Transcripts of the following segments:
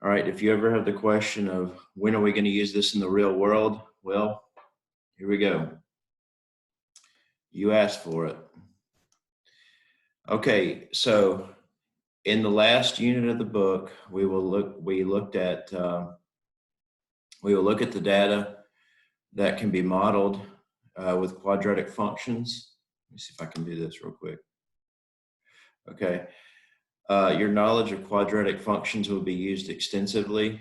All right, if you ever have the question of when are we going to use this in the real world, well, here we go. You asked for it. Okay, so in the last unit of the book, we will look at the data that can be modeled with quadratic functions. Let me see if I can do this real quick. Okay, your knowledge of quadratic functions will be used extensively.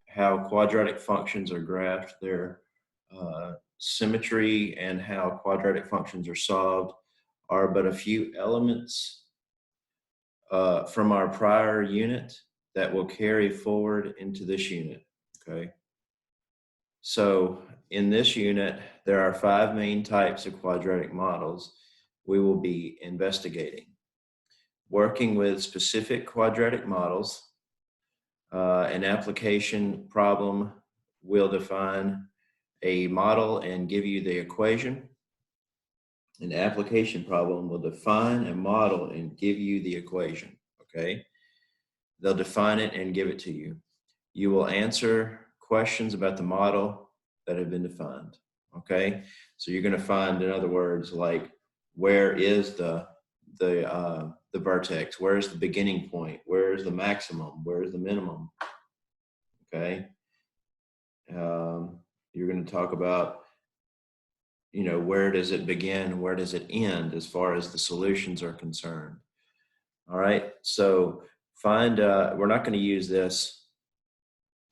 How quadratic functions are graphed, their symmetry, and how quadratic functions are solved are but a few elements from our prior unit that will carry forward into this unit, okay? So in this unit, there are 5 main types of quadratic models we will be investigating. Working with specific quadratic models, an application problem will define a model and give you the equation. An application problem will define a model and give you the equation, okay? They'll define it and give it to you. You will answer questions about the model that have been defined, okay? So you're gonna find, in other words, like where is the vertex? Where is the beginning point? Where is the maximum? Where is the minimum? Okay. You're going to talk about, where does it begin? Where does it end as far as the solutions are concerned? All right. So we're not going to use this.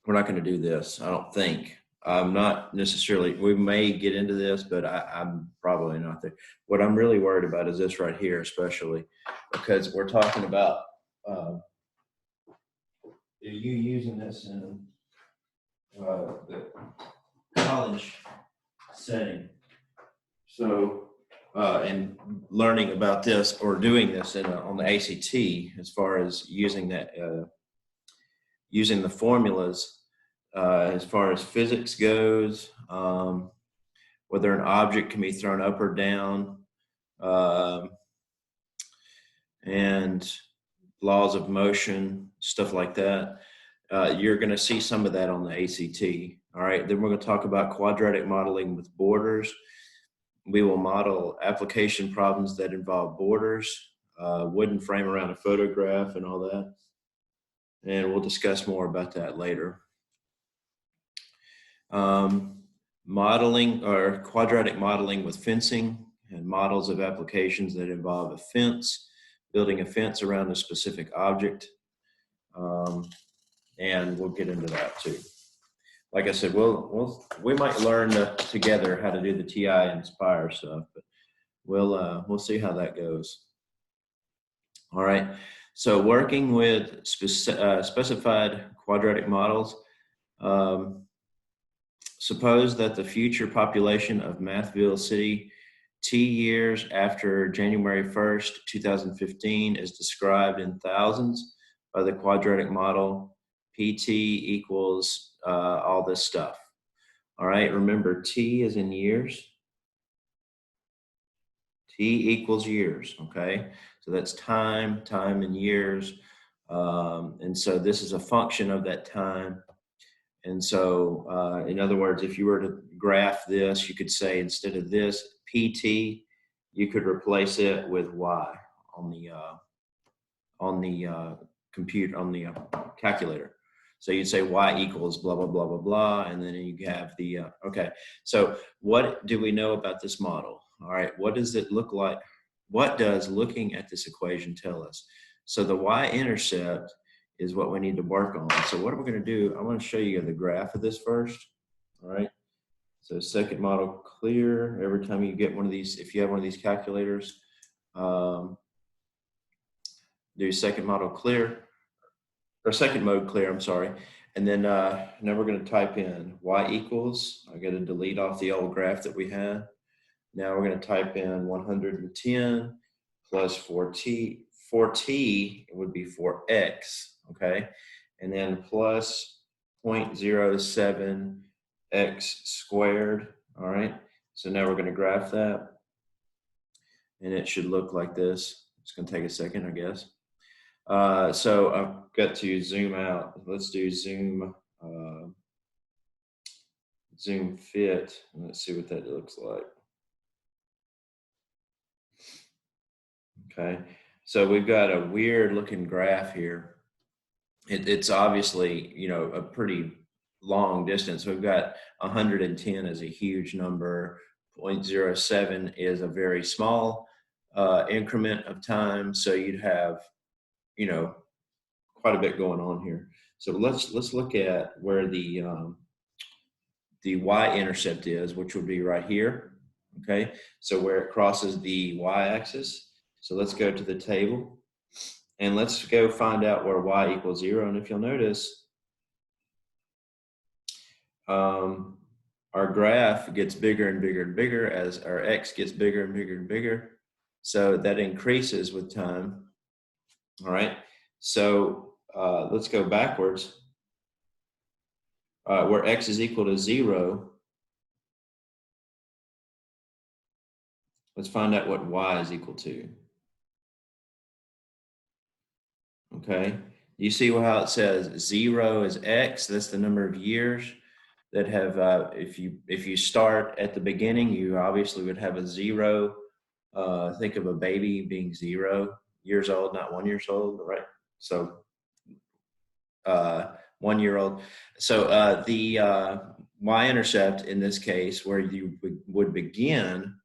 We're not going to do this. I don't think. I'm not necessarily, we may get into this, but I'm probably not there. What I'm really worried about is this right here, especially because we're talking about you using this in the college setting. So, and learning about this or doing this on the ACT, as far as using that, using the formulas, as far as physics goes, whether an object can be thrown up or down, and laws of motion, stuff like that. You're going to see some of that on the ACT. All right. Then we're going to talk about quadratic modeling with borders. We will model application problems that involve borders, wooden frame around a photograph, and all that. And we'll discuss more about that later. Modeling or quadratic modeling with fencing and models of applications that involve a fence, building a fence around a specific object. And we'll get into that too. Like I said, we might learn together how to do the TI and Inspire stuff, but we'll see how that goes. All right. So working with specified quadratic models. Suppose that the future population of Mathville City T years after January 1st, 2015 is described in thousands by the quadratic model. PT equals all this stuff. All right, remember T is in years. T equals years, okay? So that's time in years. And so this is a function of that time. And so, in other words, if you were to graph this, you could say instead of this PT, you could replace it with Y on the computer, on the calculator. So you'd say Y equals blah, blah, blah, blah, blah. And then you have the, okay. So what do we know about this model? All right. What does it look like? What does looking at this equation tell us? So the Y-intercept is what we need to work on. So what are we going to do? I want to show you the graph of this first. All right. So second model clear. Every time you get one of these, if you have one of these calculators, do second model clear, or second mode clear, I'm sorry. And then now we're going to type in Y equals, I got to delete off the old graph that we had. Now we're going to type in 110 plus 4t. 4t, it would be 4x, okay? And then plus 0.07 x squared, all right? So now we're going to graph that. And it should look like this. It's going to take a second, I guess. So got to zoom out. Let's do zoom zoom fit. Let's see what that looks like. Okay, so we've got a weird looking graph here. It's obviously, you know, a pretty long distance. We've got 110 as a huge number. 0.07 is a very small increment of time. So you'd have, you know, quite a bit going on here. So let's look at where the y-intercept is, which would be right here. Okay, so where it crosses the y-axis. So let's go to the table and let's go find out where y equals 0. And if you'll notice, our graph gets bigger and bigger and bigger as our x gets bigger and bigger and bigger. So that increases with time. All right, so let's go backwards. Where x is equal to 0, let's find out what y is equal to. Okay, you see how it says 0 is x? That's the number of years that have, if you start at the beginning, you obviously would have a 0. Think of a baby being 0 years old, not 1 year old, right? So 1 year old. So the y-intercept in this case, where you would begin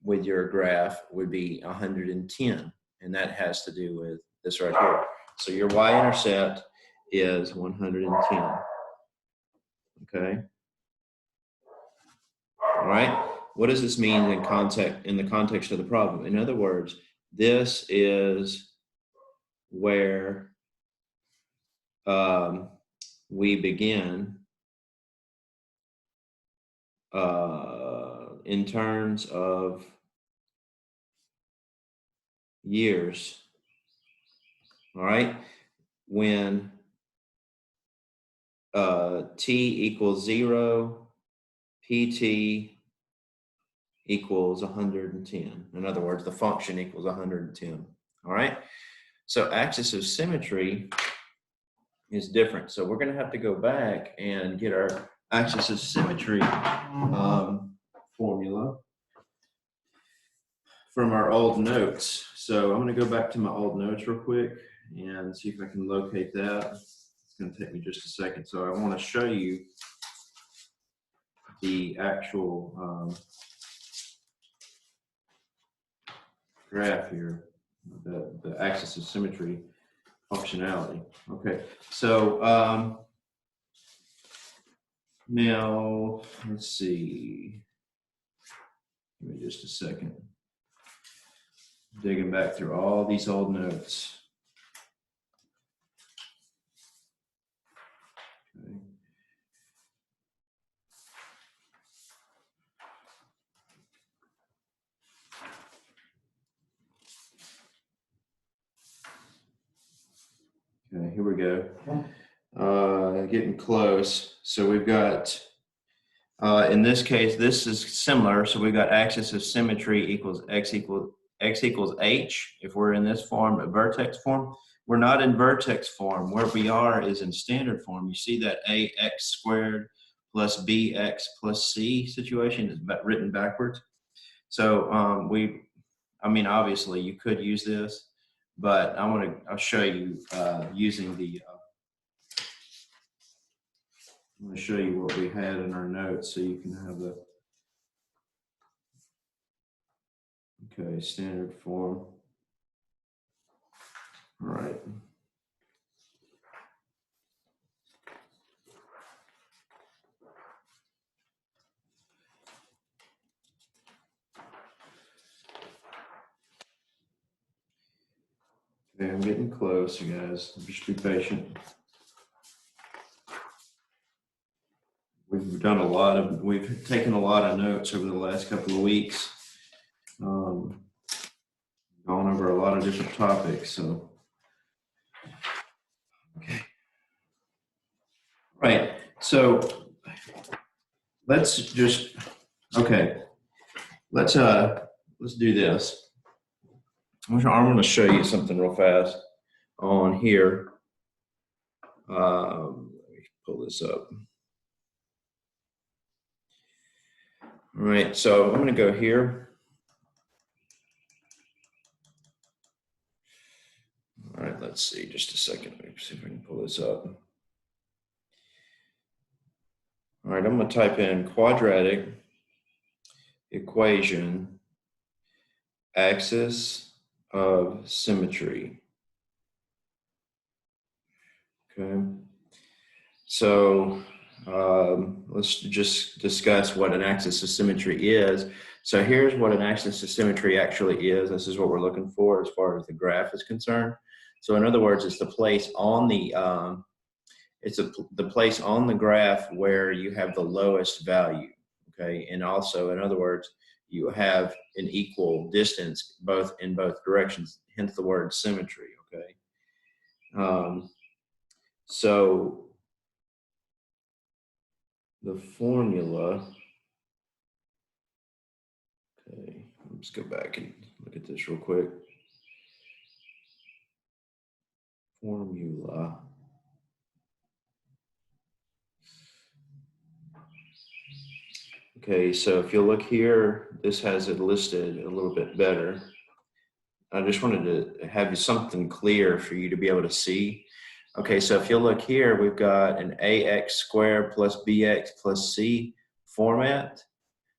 with your graph, would be 110, and that has to do with this right here. So your y-intercept is 110. Okay. All right. What does this mean in the context of the problem? In other words, this is where we begin in terms of years. All right, when t equals 0, pt equals 110. In other words, the function equals 110. All right, so axis of symmetry is different. So we're going to have to go back and get our axis of symmetry formula from our old notes. So I'm going to go back to my old notes real quick and see if I can locate that. It's going to take me just a second. So I want to show you the actual graph here, the axis of symmetry functionality. Okay, so now let's see. Give me just a second. Digging back through all these old notes. Okay. Okay, here we go. Getting close. So we've got, in this case, this is similar. So we've got axis of symmetry equals x equals h. If we're in this form, a vertex form. We're not in vertex form. Where we are is in standard form. You see that ax squared plus bx plus c situation is written backwards. So I mean, obviously you could use this, but I'll show you using the, I'm going to show you what we had in our notes so you can have the, okay, standard form. All right. Okay, I'm getting close, you guys. Just be patient. We've taken a lot of notes over the last couple of weeks. Gone over a lot of different topics, so. Okay. Right, so let's just, okay. Let's do this. I'm going to show you something real fast on here. Let me pull this up. All right, so I'm going to go here. All right, let's see, just a second. Let me see if I can pull this up. All right, I'm going to type in quadratic equation, axis of symmetry. Okay, so let's just discuss what an axis of symmetry is. So here's what an axis of symmetry actually is. This is what we're looking for as far as the graph is concerned. So in other words, it's the place on the the place on the graph where you have the lowest value. Okay, and also in other words, you have an equal distance in both directions. Hence the word symmetry. Okay, so the formula. Okay, let's go back and look at this real quick. Formula. Okay, so if you look here, this has it listed a little bit better. I just wanted to have something clear for you to be able to see. Okay, so if you look here, we've got an ax squared plus bx plus c format.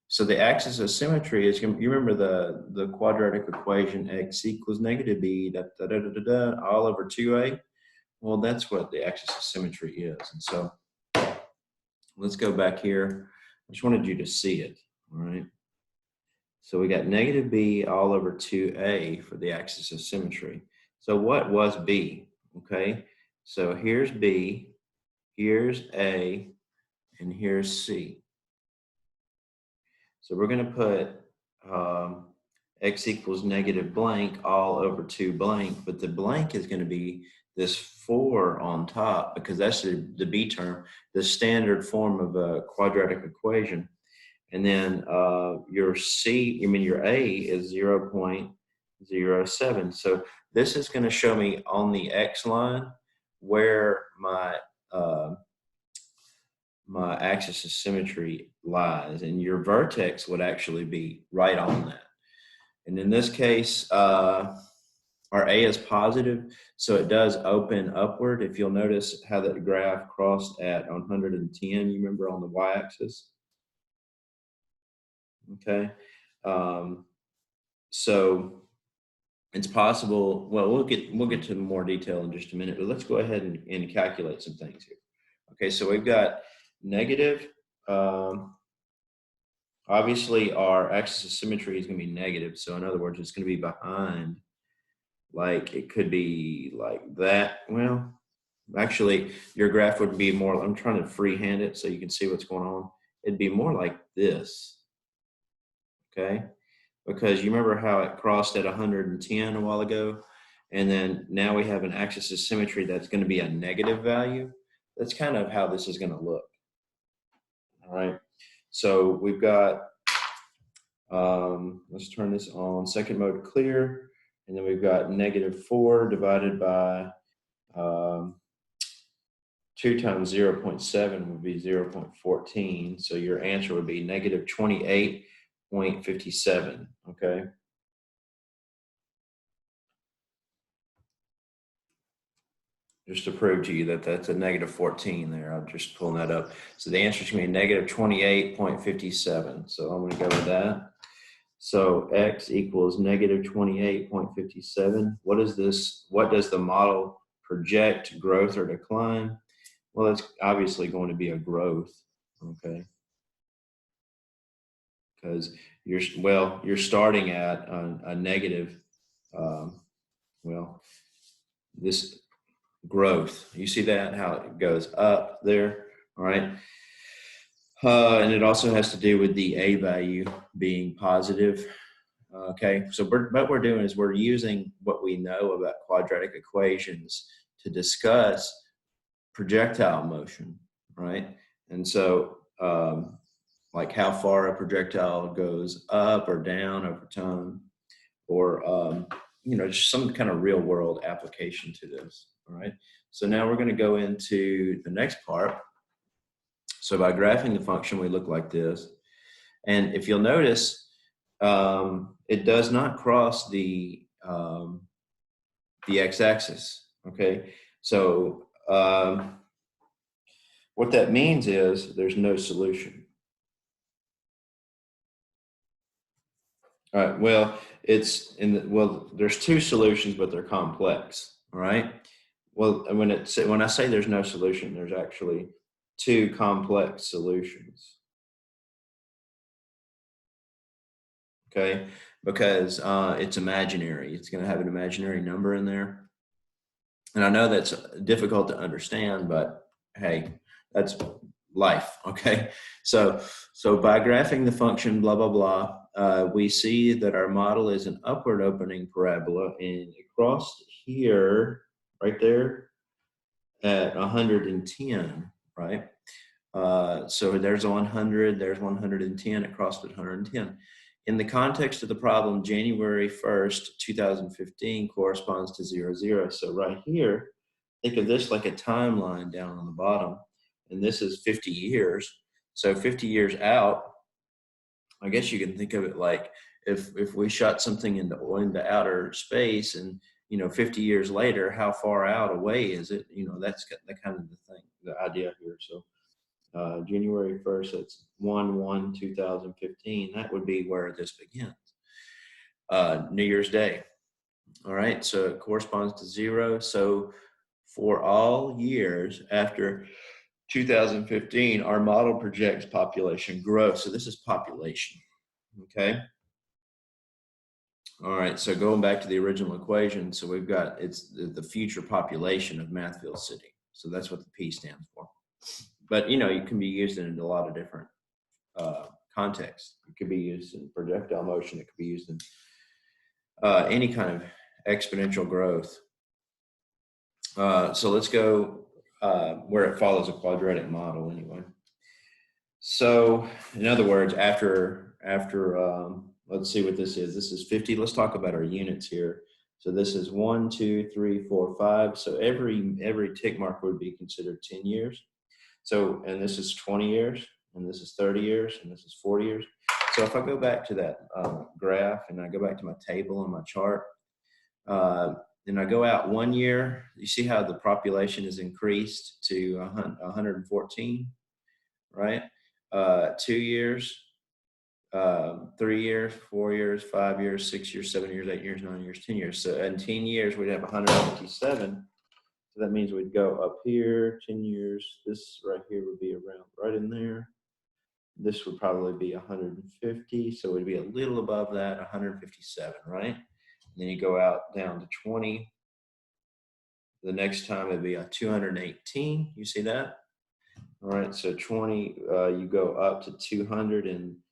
So the axis of symmetry is, you remember the quadratic equation x equals negative b all over 2a? Well, that's what the axis of symmetry is. And so let's go back here. I just wanted you to see it, all right? So we got negative b all over 2a for the axis of symmetry. So what was b? Okay, so here's b, here's a, and here's c. So we're going to put x equals negative blank all over 2 blank, but the blank is going to be this 4 on top because that's the b term, the standard form of a quadratic equation. And then your a is 0.07. So this is going to show me on the x line where my my axis of symmetry lies, and your vertex would actually be right on that. And in this case, our a is positive, so it does open upward. If you'll notice how that graph crossed at 110, you remember on the y-axis. Okay, so it's possible. Well, we'll get to more detail in just a minute, but let's go ahead and calculate some things here. Okay, so we've got negative. Obviously, our axis of symmetry is going to be negative. So in other words, it's going to be behind. Like it could be like that. Well, actually, your graph would be more. I'm trying to freehand it so you can see what's going on. It'd be more like this. Okay, because you remember how it crossed at 110 a while ago, and then now we have an axis of symmetry that's going to be a negative value. That's kind of how this is going to look. All right, so we've got, let's turn this on, second mode clear, and then we've got negative 4 divided by 2 times 0.7 would be 0.14, so your answer would be negative 28.57, okay? Just to prove to you that that's a negative 14 there. I'm just pulling that up. So the answer is going to be negative 28.57. So I'm going to go with that. So x equals negative 28.57. What is this? What does the model project, growth or decline? Well, it's obviously going to be a growth, okay? Because you're starting at a negative, this growth. You see that, how it goes up there, all right? And it also has to do with the a value being positive. Okay, so what we're doing is we're using what we know about quadratic equations to discuss projectile motion, right? And so like how far a projectile goes up or down over time, or just some kind of real world application to this. All right. So now we're going to go into the next part. So by graphing the function, we look like this. And if you'll notice, it does not cross the x-axis. Okay. So what that means is there's no solution. All right. Well, there's two solutions, but they're complex. All right. Well, when I say there's no solution, there's actually two complex solutions. Okay, because it's imaginary. It's going to have an imaginary number in there, and I know that's difficult to understand, but hey, that's life. Okay, so by graphing the function blah blah blah, we see that our model is an upward opening parabola, and it crossed here, right there, at 110, right? So there's 100, there's 110, it crossed at 110. In the context of the problem, January 1st, 2015 corresponds to 0, 0. So right here, think of this like a timeline down on the bottom, and this is 50 years. So 50 years out, I guess you can think of it like if we shot something into outer space, and 50 years later, how far out away is it? That's the kind of the thing, the idea here. So January 1st, that's 1/1/2015. That would be where this begins. New Year's Day. All right, so it corresponds to 0. So for all years after 2015, our model projects population growth. So this is population. Okay. All right, so going back to the original equation, so we've got it's the future population of Mathfield City. So that's what the P stands for. But it can be used in a lot of different contexts. It could be used in projectile motion. It could be used in any kind of exponential growth. So let's go where it follows a quadratic model anyway. So in other words, after let's see what this is. This is 50. Let's talk about our units here. So this is 1, 2, 3, 4, 5. So every tick mark would be considered 10 years. So, and this is 20 years, and this is 30 years, and this is 40 years. So if I go back to that graph, and I go back to my table and my chart, and I go out 1 year, you see how the population is increased to 114, right? 2 years, 3 years, 4 years, 5 years, 6 years, 7 years, 8 years, 9 years, 10 years. So in 10 years, we'd have 157. So that means we'd go up here 10 years. This right here would be around right in there. This would probably be 150. So it would be a little above that, 157, right? And then you go out down to 20. The next time it'd be a 218. You see that? All right. So 20, you go up to 200. And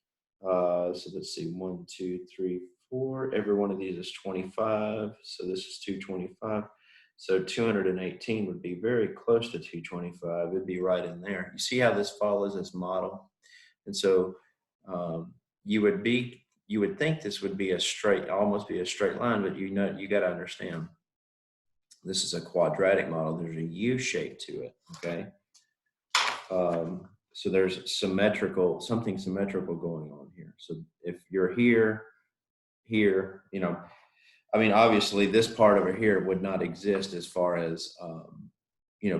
so let's see, 1, 2, 3, 4. Every one of these is 25. So this is 225. So 218 would be very close to 225. It'd be right in there. You see how this follows this model? And so you would think this would be almost be a straight line, but you got to understand, this is a quadratic model. There's a U shape to it, okay? So there's something symmetrical going on here. So if you're here, obviously this part over here would not exist as far as,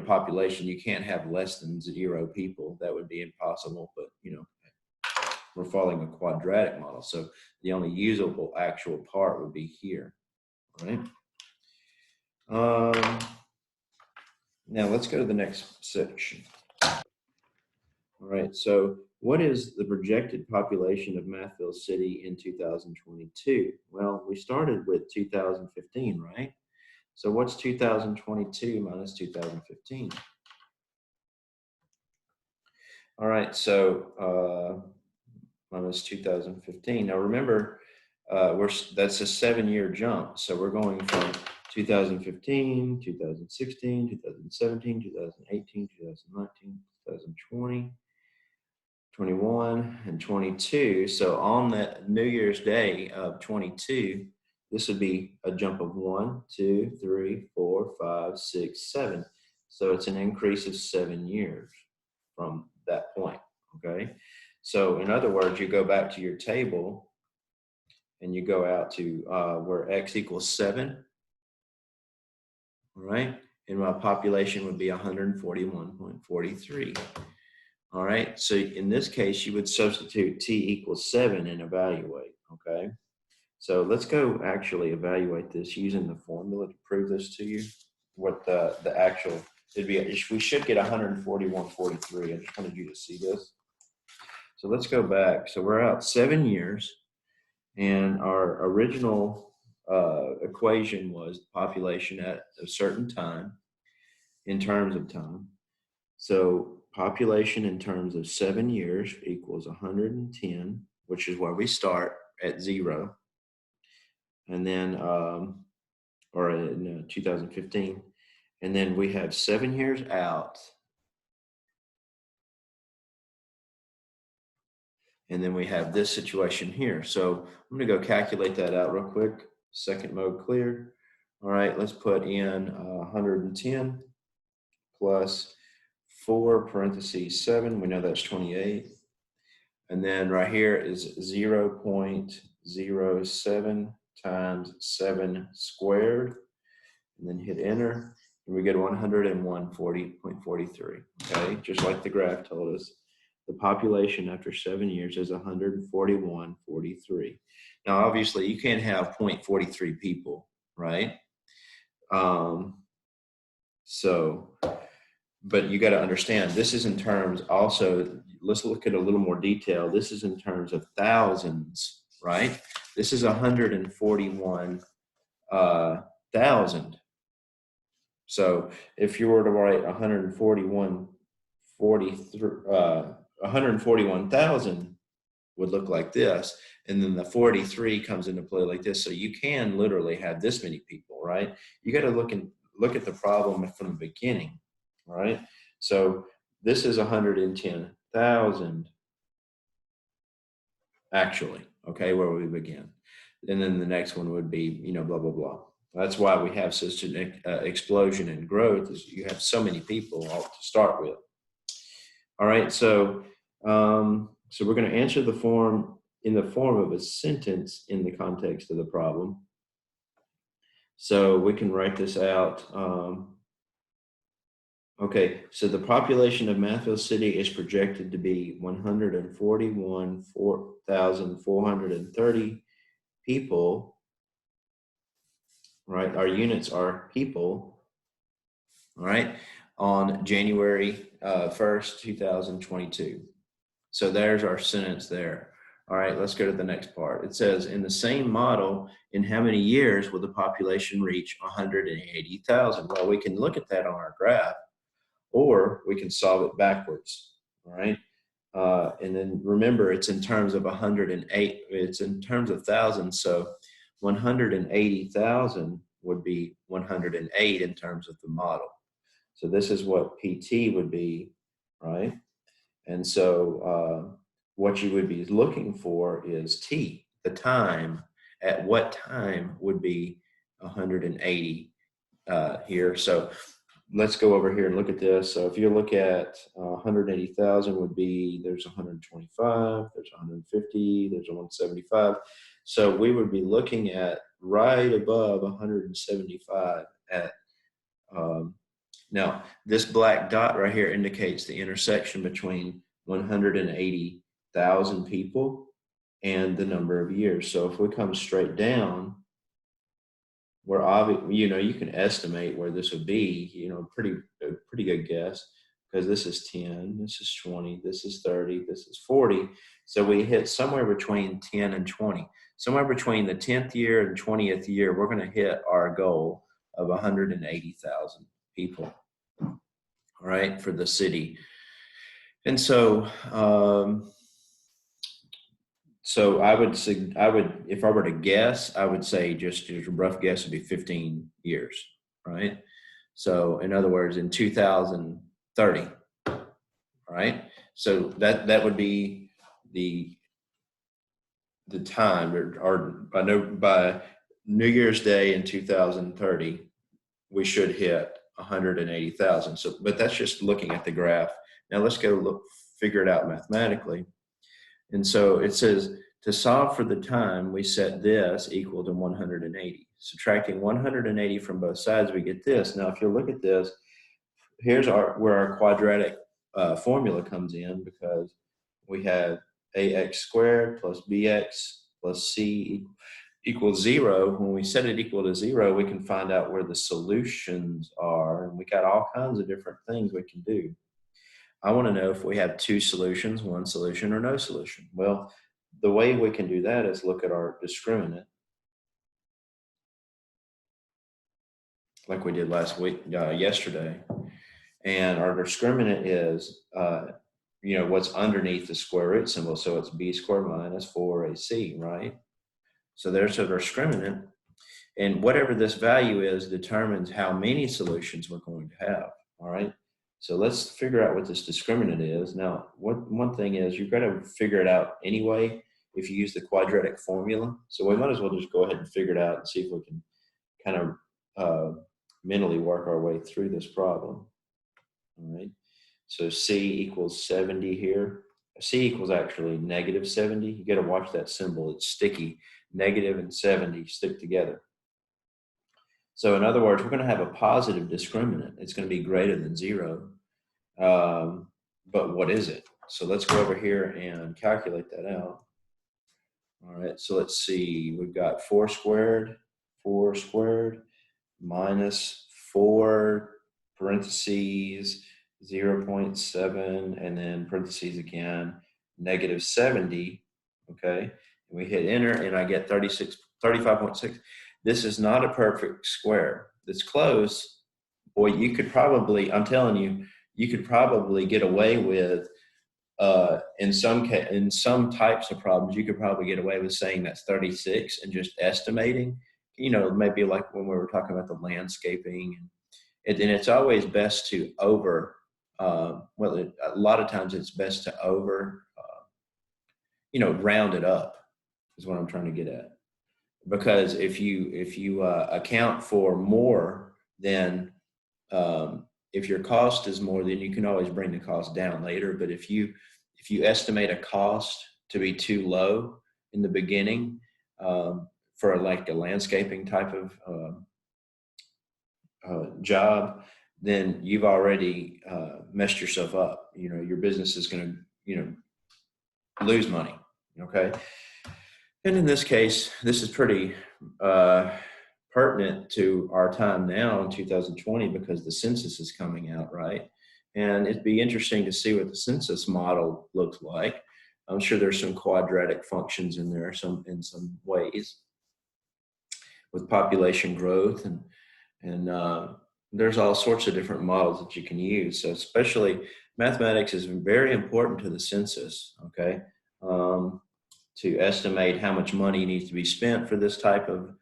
population. You can't have less than 0 people. That would be impossible, but, we're following a quadratic model. So the only usable actual part would be here, right? Now let's go to the next section. All right, so what is the projected population of Mathfield City in 2022? Well, we started with 2015, right? So what's 2022 minus 2015? All right, so minus 2015. Now remember, that's a 7-year jump. So we're going from 2015, 2016, 2017, 2018, 2019, 2020. 21 and 22. So on that New Year's Day of 22, this would be a jump of 1, 2, 3, 4, 5, 6, 7. So it's an increase of 7 years from that point, okay? So in other words, you go back to your table and you go out to where x equals 7, all right? And my population would be 141.43. All right, so in this case, you would substitute t equals 7 and evaluate, okay? So let's go actually evaluate this using the formula to prove this to you. What the actual, we should get 141.43. I just wanted you to see this. So let's go back. So we're out 7 years, and our original equation was population at a certain time in terms of time. So population in terms of 7 years equals 110, which is where we start at 0. And then, or in 2015. And then we have 7 years out. And then we have this situation here. So I'm going to go calculate that out real quick. Second mode clear. All right, let's put in 110 plus 4 parentheses 7. We know that's 28. And then right here is 0.07 times 7 squared. And then hit enter. And we get 101.43. Okay, just like the graph told us. The population after 7 years is 141.43. Now, obviously, you can't have 0.43 people, right? But you got to understand, this is in terms also, let's look at a little more detail. This is in terms of thousands, right? This is 141,000. So if you were to write 141,000 would look like this, and then the 43 comes into play like this. So you can literally have this many people, right? You got to look at the problem from the beginning, right? So this is 110,000 actually, okay, where we begin. And then the next one would be, blah, blah, blah. That's why we have such an explosion in growth, is you have so many people to start with. All right, so we're going to answer in the form of a sentence in the context of the problem. So we can write this out. Okay, so the population of Mathville City is projected to be 141,430 people. Right, our units are people, all right, on January 1st, 2022. So there's our sentence there. All right, let's go to the next part. It says, in the same model, in how many years will the population reach 180,000? Well, we can look at that on our graph, or we can solve it backwards, all right? And then remember, it's in terms of 108, it's in terms of thousands, so 180,000 would be 108 in terms of the model. So this is what PT would be, right? And so what you would be looking for is T, the time. At what time would be 180 here. So let's go over here and look at this. So if you look at 180,000 would be, there's 125, there's 150, there's 175. So we would be looking at right above 175 at, now this black dot right here indicates the intersection between 180,000 people and the number of years. So if we come straight down, we're obvious, you can estimate where this would be, pretty good guess, because this is 10, this is 20, this is 30, this is 40. So we hit somewhere between 10 and 20. Somewhere between the 10th year and 20th year, we're going to hit our goal of 180,000 people, all right, for the city. And so, so I would, if I were to guess, I would say just a rough guess would be 15 years, right? So in other words, in 2030, right? So that would be the time, or I know by New Year's Day in 2030, we should hit 180,000. So, but that's just looking at the graph. Now let's go look, figure it out mathematically. And so it says to solve for the time, we set this equal to 180. Subtracting 180 from both sides, we get this. Now, if you look at this, here's where our quadratic formula comes in, because we have ax squared plus bx plus c equals 0. When we set it equal to 0, we can find out where the solutions are, and we got all kinds of different things we can do. I want to know if we have two solutions, one solution, or no solution. Well, the way we can do that is look at our discriminant, like we did yesterday. And our discriminant is, what's underneath the square root symbol. So it's b squared minus 4ac, right? So there's our discriminant. And whatever this value is determines how many solutions we're going to have, all right? So let's figure out what this discriminant is. Now, one thing is you've got to figure it out anyway if you use the quadratic formula. So we might as well just go ahead and figure it out and see if we can kind of mentally work our way through this problem. All right, so C equals 70 here. C equals actually negative 70. You got to watch that symbol. It's sticky. Negative and 70 stick together. So in other words, we're going to have a positive discriminant. It's going to be greater than 0. But what is it? So let's go over here and calculate that out. All right, so let's see. We've got 4 squared minus 4 parentheses 0.7, and then parentheses again, negative 70, okay? And we hit enter, and I get 35.6. This is not a perfect square. It's close. Boy, you could probably, I'm telling you, you could probably get away with, in some types of problems, you could probably get away with saying that's 36 and just estimating, maybe like when we were talking about the landscaping. And it's always best to a lot of times it's best to round it up is what I'm trying to get at. Because if you account for more than, if your cost is more, then you can always bring the cost down later. But if you estimate a cost to be too low in the beginning, for like a landscaping type of job, then you've already messed yourself up. Your business is going to lose money. Okay. And in this case, this is pretty pertinent to our time now in 2020, because the census is coming out, right? And it'd be interesting to see what the census model looks like. I'm sure there's some quadratic functions in there, in some ways, with population growth, and there's all sorts of different models that you can use. So especially mathematics is very important to the census, okay? To estimate how much money needs to be spent for this type of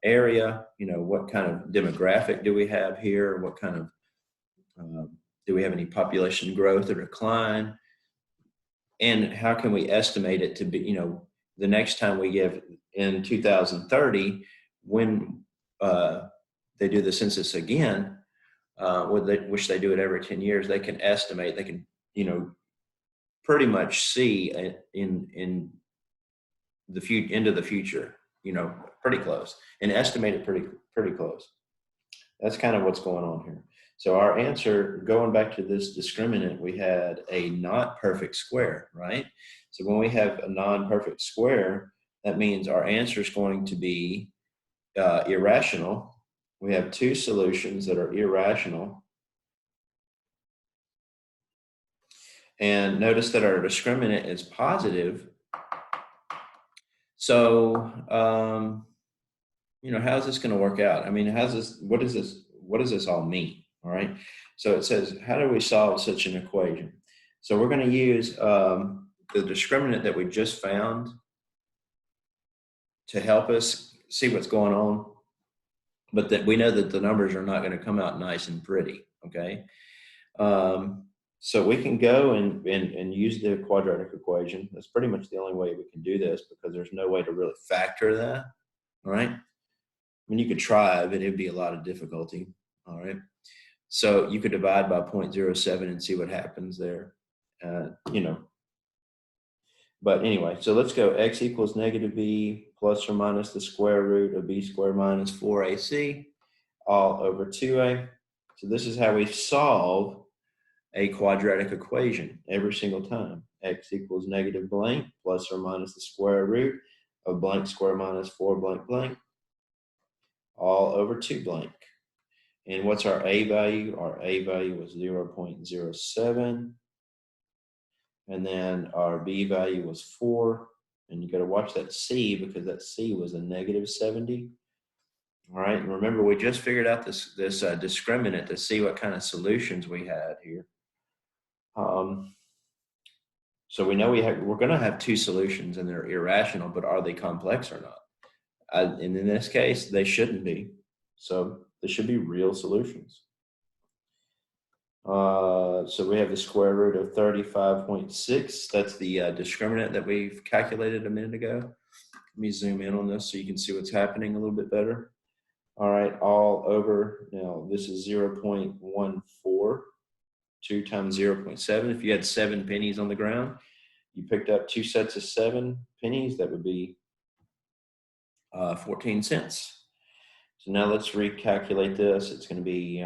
area. What kind of demographic do we have here? What kind of, do we have any population growth or decline? And how can we estimate it to be, the next time we give in 2030, when they do the census again, which they do it every 10 years, they can estimate, they can, pretty much see in the into the future, pretty close, and estimate it pretty close. That's kind of what's going on here. So our answer, going back to this discriminant, we had a not perfect square, right? So when we have a non-perfect square, that means our answer is going to be irrational. We have two solutions that are irrational. And notice that our discriminant is positive. So, how's this going to work out? I mean, what does this all mean? All right. So it says, how do we solve such an equation? So we're going to use the discriminant that we just found to help us see what's going on, but that we know that the numbers are not going to come out nice and pretty. Okay. So we can go and use the quadratic equation. That's pretty much the only way we can do this, because there's no way to really factor that. all right? I mean, you could try, but it'd be a lot of difficulty, all right? So you could divide by 0.07 and see what happens there, you know. But anyway, so let's go x equals negative b plus or minus the square root of b squared minus 4ac all over 2a. So this is how we solve a quadratic equation every single time. X equals negative blank plus or minus the square root of blank square minus 4 blank blank all over 2 blank. And what's our a value? Our a value was 0.07. And then our b value was 4. And you got to watch that c because that c was a negative 70. All right, and remember we just figured out this discriminant to see what kind of solutions we had here. So we know we're going to have two solutions and they're irrational, but are they complex or not? And in this case, they shouldn't be. So they should be real solutions. So we have the square root of 35.6. That's the discriminant that we've calculated a minute ago. Let me zoom in on this so you can see what's happening a little bit better. All right, all over, now this is 0.14. 2 times 0.7. If you had 7 pennies on the ground, you picked up 2 sets of 7 pennies, that would be 14 cents. So now let's recalculate this. It's going to be,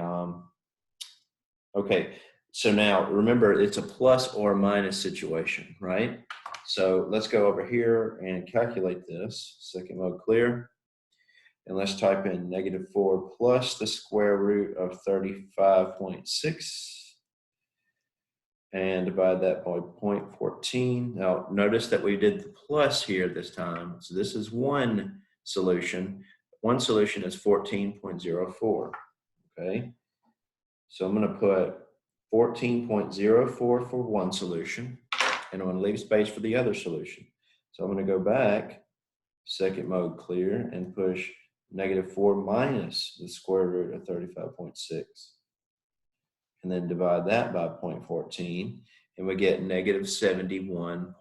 okay, so now remember it's a plus or minus situation, right? So let's go over here and calculate this. Second mode clear. And let's type in negative 4 plus the square root of 35.6. And divide that by 0.14. Now, notice that we did the plus here this time. So this is one solution. One solution is 14.04, okay? So I'm going to put 14.04 for one solution, and I'm going to leave space for the other solution. So I'm going to go back, second mode clear, and push negative 4 minus the square root of 35.6. And then divide that by 0.14, and we get negative 71.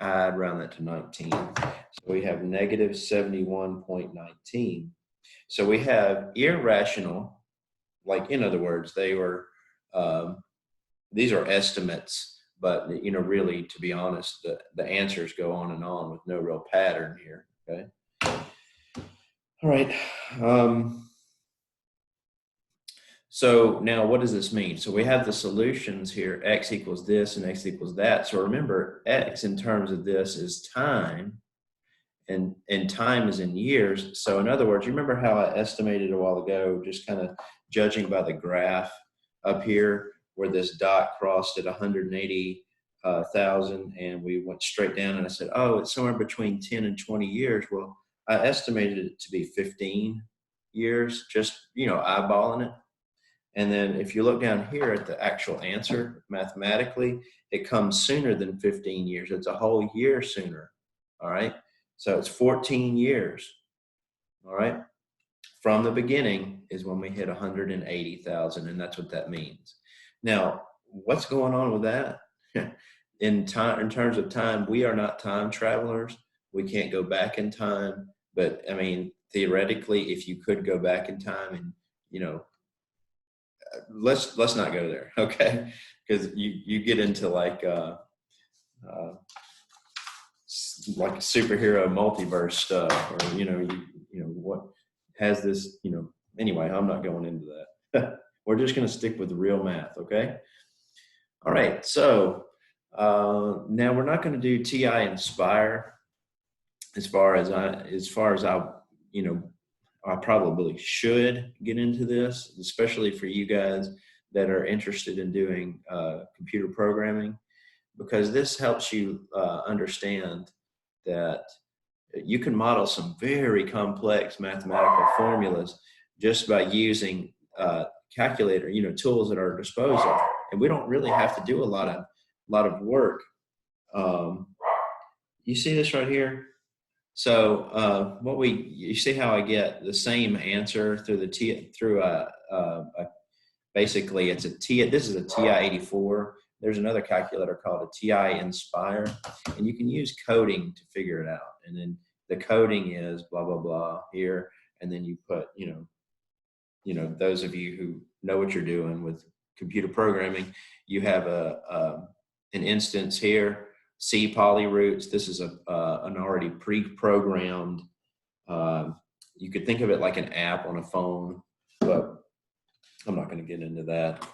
I'd round that to 19. So we have negative 71.19. So we have irrational, like in other words, they were, these are estimates, but you know, really, to be honest, the answers go on and on with no real pattern here, okay? All right. So now what does this mean? So we have the solutions here, x equals this and x equals that. So remember, x in terms of this is time, and time is in years. So in other words, you remember how I estimated a while ago, just kind of judging by the graph up here, where this dot crossed at 180,000 and we went straight down, and I said, oh, it's somewhere between 10 and 20 years. Well, I estimated it to be 15 years, just, you know, eyeballing it. And then if you look down here at the actual answer, mathematically, it comes sooner than 15 years. It's a whole year sooner, all right? So it's 14 years, all right? From the beginning is when we hit 180,000, and that's what that means. Now, what's going on with that? In terms of time, we are not time travelers. We can't go back in time. But, I mean, theoretically, if you could go back in time and, you know, let's not go there, okay? Because you get into like superhero multiverse stuff, or you know what has this, you know. Anyway, I'm not going into that. We're just going to stick with real math, okay? All right. So now we're not going to do TI Inspire as far as I you know. I probably should get into this, especially for you guys that are interested in doing computer programming, because this helps you understand that you can model some very complex mathematical formulas just by using calculator, you know, tools at our disposal, and we don't really have to do a lot of work. You see this right here? So you see how I get the same answer through basically it's a this is a TI-84. There's another calculator called a TI Inspire, and you can use coding to figure it out. And then the coding is blah, blah, blah here. And then you put, those of you who know what you're doing with computer programming, you have an instance here, C polyroots. This is an already pre-programmed, you could think of it like an app on a phone, but I'm not going to get into that.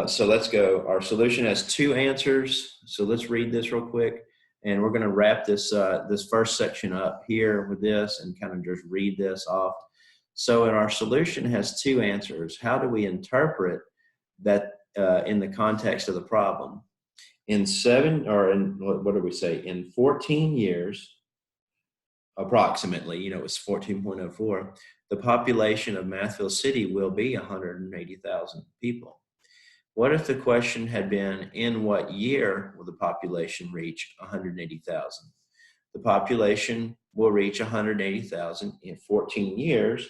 So let's go. Our solution has two answers. So let's read this real quick. And we're going to wrap this, this first section up here with this and kind of just read this off. So in our solution has two answers. How do we interpret that in the context of the problem? In 14 years, approximately, it was 14.04, the population of Mathville City will be 180,000 people. What if the question had been, in what year will the population reach 180,000? The population will reach 180,000 in 14 years.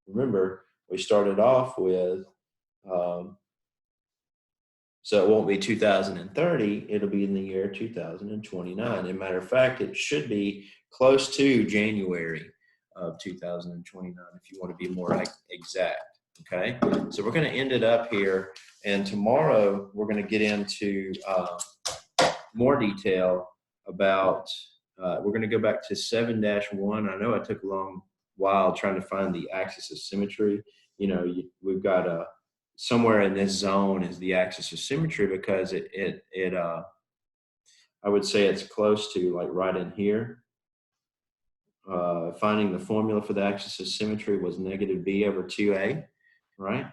Remember, we started off with, so it won't be 2030, it'll be in the year 2029. As a matter of fact, it should be close to January of 2029, if you want to be more exact, okay? So we're going to end it up here, and tomorrow we're going to get into more detail about, we're going to go back to 7-1. I know I took a long while trying to find the axis of symmetry. We've got somewhere in this zone is the axis of symmetry, because I would say it's close to like right in here. Finding the formula for the axis of symmetry was -b/2a, right?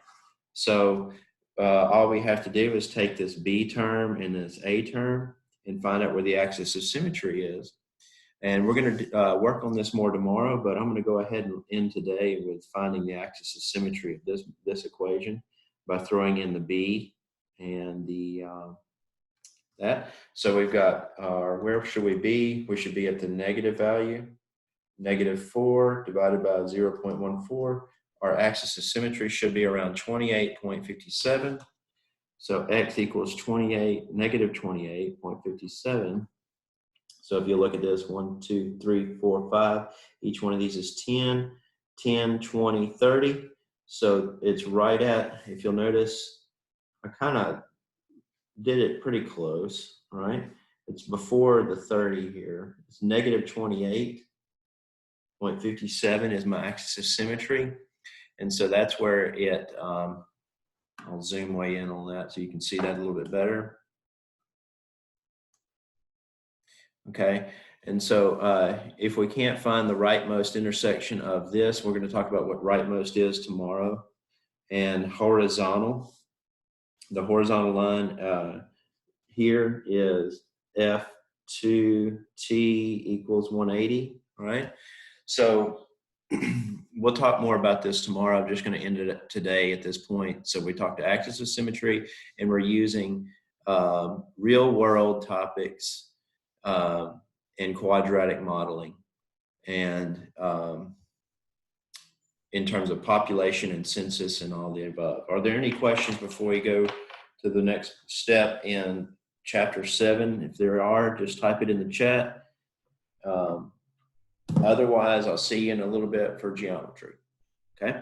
So all we have to do is take this b term and this a term and find out where the axis of symmetry is. And we're going to work on this more tomorrow, but I'm going to go ahead and end today with finding the axis of symmetry of this equation by throwing in the b and the that. So we've got our, where should we be? We should be at the negative value. -4 divided by 0.14. Our axis of symmetry should be around 28.57. So x equals -28.57. So if you look at this, 1, 2, 3, 4, 5, each one of these is 10, 10, 20, 30. So it's right at, if you'll notice, I kind of did it pretty close, right? It's before the 30 here. It's -28.57 is my axis of symmetry. And so that's where it, I'll zoom way in on that so you can see that a little bit better. Okay, and so if we can't find the rightmost intersection of this, we're going to talk about what rightmost is tomorrow. And horizontal, the horizontal line here is F2T equals 180, right? So we'll talk more about this tomorrow. I'm just going to end it today at this point. So we talked to axis of symmetry, and we're using real world topics in quadratic modeling, and in terms of population and census and all the above. Are there any questions before we go to the next step in chapter 7? If there are, just type it in the chat. Otherwise, I'll see you in a little bit for geometry. Okay?